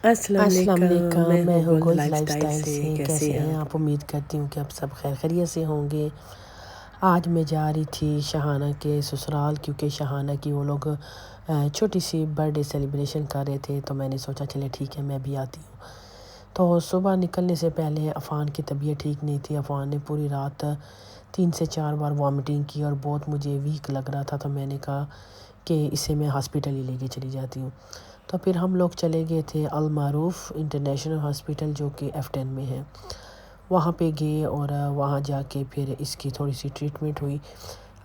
السلام السلام علیکم، علیکم، میں ہوں gold goals life life style style سے۔ کیسے ہیں آپ؟ امید کرتی ہوں کہ آپ سب خیر خیریت سے ہوں گے۔ آج میں جا رہی تھی شہانہ کے سسرال، کیونکہ شہانہ کی وہ لوگ چھوٹی سی برتھ ڈے سیلیبریشن کر رہے تھے، تو میں نے سوچا چلے ٹھیک ہے میں بھی آتی ہوں۔ تو صبح نکلنے سے پہلے عفان کی طبیعت ٹھیک نہیں تھی۔ عفان نے پوری رات 3 سے 4 بار وامٹنگ کی اور بہت مجھے ویک لگ رہا تھا، تو میں نے کہا کہ اسے میں ہاسپٹل ہی لے کے چلی جاتی ہوں۔ تو پھر ہم لوگ چلے گئے تھے المعروف انٹرنیشنل ہاسپٹل، جو کہ F10 میں ہے۔ وہاں پہ گئے اور وہاں جا کے پھر اس کی تھوڑی سی ٹریٹمنٹ ہوئی۔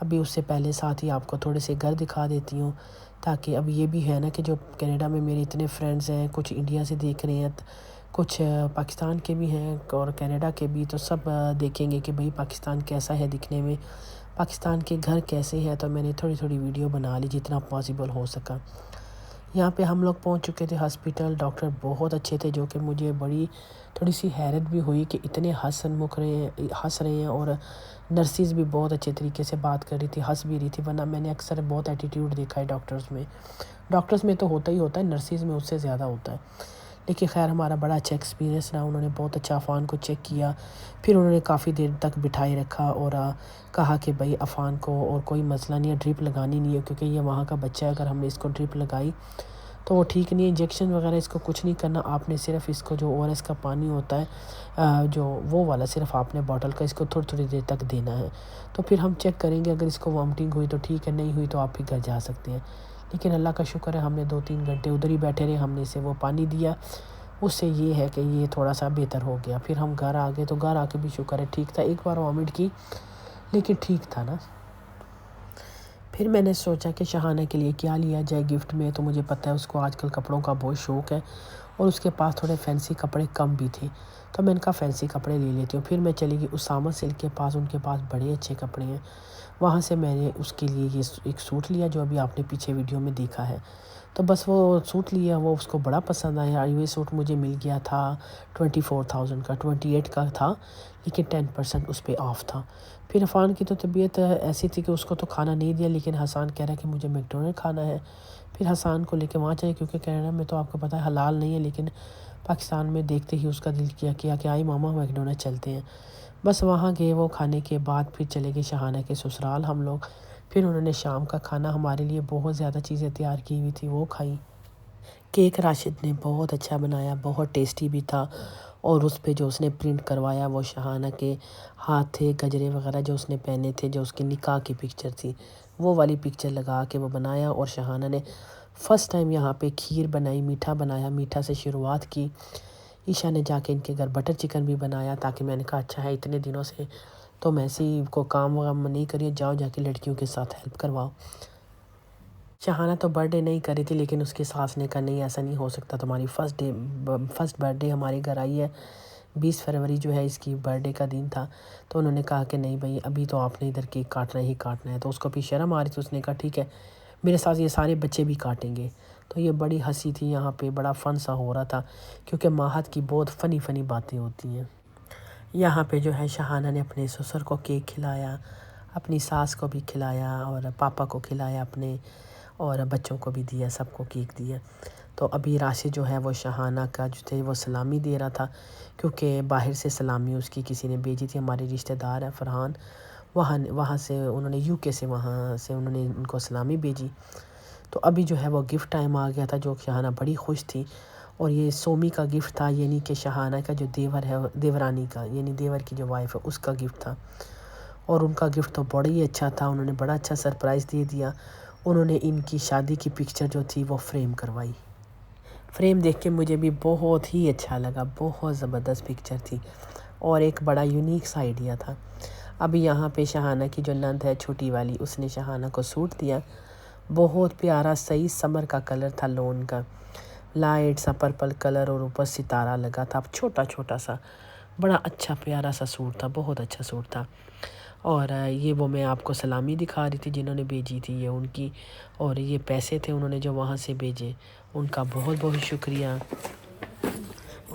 ابھی اس سے پہلے ساتھ ہی آپ کو تھوڑے سے گھر دکھا دیتی ہوں، تاکہ اب یہ بھی ہے نا کہ جو کینیڈا میں میرے اتنے فرینڈز ہیں، کچھ انڈیا سے دیکھ رہے ہیں، کچھ پاکستان کے بھی ہیں اور کینیڈا کے بھی، تو سب دیکھیں گے کہ بھئی پاکستان کیسا ہے دکھنے میں، پاکستان کے گھر کیسے ہیں۔ تو میں نے تھوڑی تھوڑی ویڈیو بنا لی جتنا پاسبل ہو سکا۔ یہاں پہ ہم لوگ پہنچ چکے تھے ہاسپٹل۔ ڈاکٹر بہت اچھے تھے، جو کہ مجھے تھوڑی سی حیرت بھی ہوئی کہ اتنے ہنس رہے ہیں، اور نرسز بھی بہت اچھے طریقے سے بات کر رہی تھی، ہنس بھی رہی تھی، ورنہ میں نے اکثر بہت ایٹیٹیوڈ دیکھا ہے ڈاکٹرز میں تو ہوتا ہی ہوتا ہے، نرسز میں اس سے زیادہ ہوتا ہے۔ لیکن خیر ہمارا بڑا اچھا ایکسپیرینس رہا، انہوں نے بہت اچھا عفان کو چیک کیا، پھر انہوں نے کافی دیر تک بٹھائے رکھا اور کہا کہ بھئی عفان کو اور کوئی مسئلہ نہیں ہے، ڈرپ لگانی نہیں ہے، کیونکہ یہ وہاں کا بچہ ہے، اگر ہم نے اس کو ڈرپ لگائی تو وہ ٹھیک نہیں ہے، انجیکشن وغیرہ اس کو کچھ نہیں کرنا، آپ نے صرف اس کو جو ORS کا پانی ہوتا ہے جو وہ والا صرف آپ نے باٹل کا اس کو تھوڑی تھوڑی دیر تک دینا ہے۔ تو پھر ہم چیک کریں گے، اگر اس کو وامٹنگ ہوئی تو ٹھیک ہے، نہیں ہوئی تو آپ بھی گھر جا سکتے ہیں۔ لیکن اللہ کا شکر ہے، ہم نے 2-3 گھنٹے ادھر ہی بیٹھے رہے، ہم نے اسے وہ پانی دیا، اس سے یہ ہے کہ یہ تھوڑا سا بہتر ہو گیا۔ پھر ہم گھر آ گئے، تو گھر آ کے بھی شکر ہے ٹھیک تھا، ایک بار وامٹ کی لیکن ٹھیک تھا نا۔ پھر میں نے سوچا کہ شہانہ کے لیے کیا لیا جائے گفٹ میں، تو مجھے پتہ ہے اس کو آج کل کپڑوں کا بہت شوق ہے، اور اس کے پاس تھوڑے فینسی کپڑے کم بھی تھے، تو میں نے کہا فینسی کپڑے لے لیتی ہوں۔ پھر میں چلی گئی اسامہ سلک کے پاس، ان کے پاس بڑے اچھے کپڑے ہیں، وہاں سے میں نے اس کے لیے یہ ایک سوٹ لیا، جو ابھی آپ نے پیچھے ویڈیو میں دیکھا ہے۔ تو بس وہ سوٹ لیا، وہ اس کو بڑا پسند آیا۔ یہ سوٹ مجھے مل گیا تھا 24,000 کا، 28 کا تھا، لیکن 10% اس پہ آف تھا۔ پھر عفان کی تو طبیعت ایسی تھی کہ اس کو تو کھانا نہیں دیا، لیکن حسان کہہ رہا ہے کہ مجھے میکڈونلڈ کھانا ہے۔ پھر حسان کو لے کے وہاں چلے، کیونکہ کینیڈا میں تو آپ کو پتہ ہے حلال نہیں ہے، لیکن پاکستان میں دیکھتے ہی اس کا دل کیا کہ آئی ماما میکڈونلڈ چلتے ہیں۔ بس وہاں گئے، وہ کھانے کے بعد پھر چلے گئے شہانہ کے سسرال ہم لوگ۔ پھر انہوں نے شام کا کھانا ہمارے لیے بہت زیادہ چیزیں تیار کی ہوئی تھی، وہ کھائیں۔ کیک راشد نے بہت اچھا بنایا، بہت ٹیسٹی بھی تھا، اور اس پہ جو اس نے پرنٹ کروایا وہ شہانہ کے ہاتھ تھے، گجرے وغیرہ جو اس نے پہنے تھے، جو اس کی نکاح کی پکچر تھی، وہ والی پکچر لگا کے وہ بنایا۔ اور شہانہ نے فرسٹ ٹائم یہاں پہ کھیر بنائی، میٹھا بنایا، میٹھا سے شروعات کی۔ عشاء نے جا کے ان کے گھر بٹر چکن بھی بنایا، تاکہ میں نے کہا اچھا ہے اتنے دنوں سے تو میں ایسے ہی کو کام وغیرہ نہیں کریے، جاؤ جا کے لڑکیوں کے ساتھ ہیلپ کرواؤ۔ شہانہ تو برتھ ڈے نہیں کری تھی، لیکن اس کی ساس نے کہا نہیں ایسا نہیں ہو سکتا، تمہاری فرسٹ برتھ ڈے ہمارے گھر آئی ہے، 20 فروری جو ہے اس کی برتھ ڈے کا دن تھا۔ تو انہوں نے کہا کہ نہیں بھائی ابھی تو آپ نے ادھر کیک کاٹنا ہی کاٹنا ہے، تو اس کو بھی شرم آ رہی تھی، اس نے کہا ٹھیک ہے میرے ساتھ یہ سارے بچے بھی کاٹیں گے۔ تو یہ بڑی ہنسی تھی، یہاں پہ بڑا فن سا ہو رہا تھا، کیونکہ ماہد کی بہت فنی باتیں ہوتی ہیں۔ یہاں پہ جو ہے شہانہ نے اپنے سسر کو کیک کھلایا، اپنی ساس کو بھی کھلایا، اور پاپا کو کھلایا اپنے، اور بچوں کو بھی دیا، سب کو کیک دیا۔ تو ابھی راشد جو ہے وہ شہانہ کا جو تھے وہ سلامی دے رہا تھا، کیونکہ باہر سے سلامی اس کی کسی نے بھیجی تھی، ہمارے رشتہ دار ہیں فرحان، وہاں سے انہوں نے UK سے وہاں سے انہوں نے ان کو سلامی بھیجی۔ تو ابھی جو ہے وہ گفٹ ٹائم آ گیا تھا، جو شہانہ بڑی خوش تھی، اور یہ سومی کا گفٹ تھا، یعنی کہ شہانہ کا جو دیور ہے، دیورانی کا، یعنی دیور کی جو وائف ہے اس کا گفٹ تھا، اور ان کا گفٹ تو بڑا ہی اچھا تھا، انہوں نے بڑا اچھا سرپرائز دے دیا۔ انہوں نے ان کی شادی کی پکچر جو تھی وہ فریم کروائی، فریم دیکھ کے مجھے بھی بہت ہی اچھا لگا، بہت زبردست پکچر تھی، اور ایک بڑا یونیک سا آئیڈیا تھا۔ ابھی یہاں پہ شہانہ کی جو نند ہے چھوٹی والی، اس نے شہانہ کو سوٹ دیا، بہت پیارا صحیح سمر کا کلر تھا، لون کا لائٹ سا پرپل کلر، اور اوپر ستارہ لگا تھا، چھوٹا سا بڑا اچھا پیارا سا سوٹ تھا، بہت اچھا سوٹ تھا۔ اور یہ وہ میں آپ کو سلامی دکھا رہی تھی جنہوں نے بھیجی تھی، یہ ان کی، اور یہ پیسے تھے انہوں نے جو وہاں سے بھیجے، ان کا بہت شکریہ۔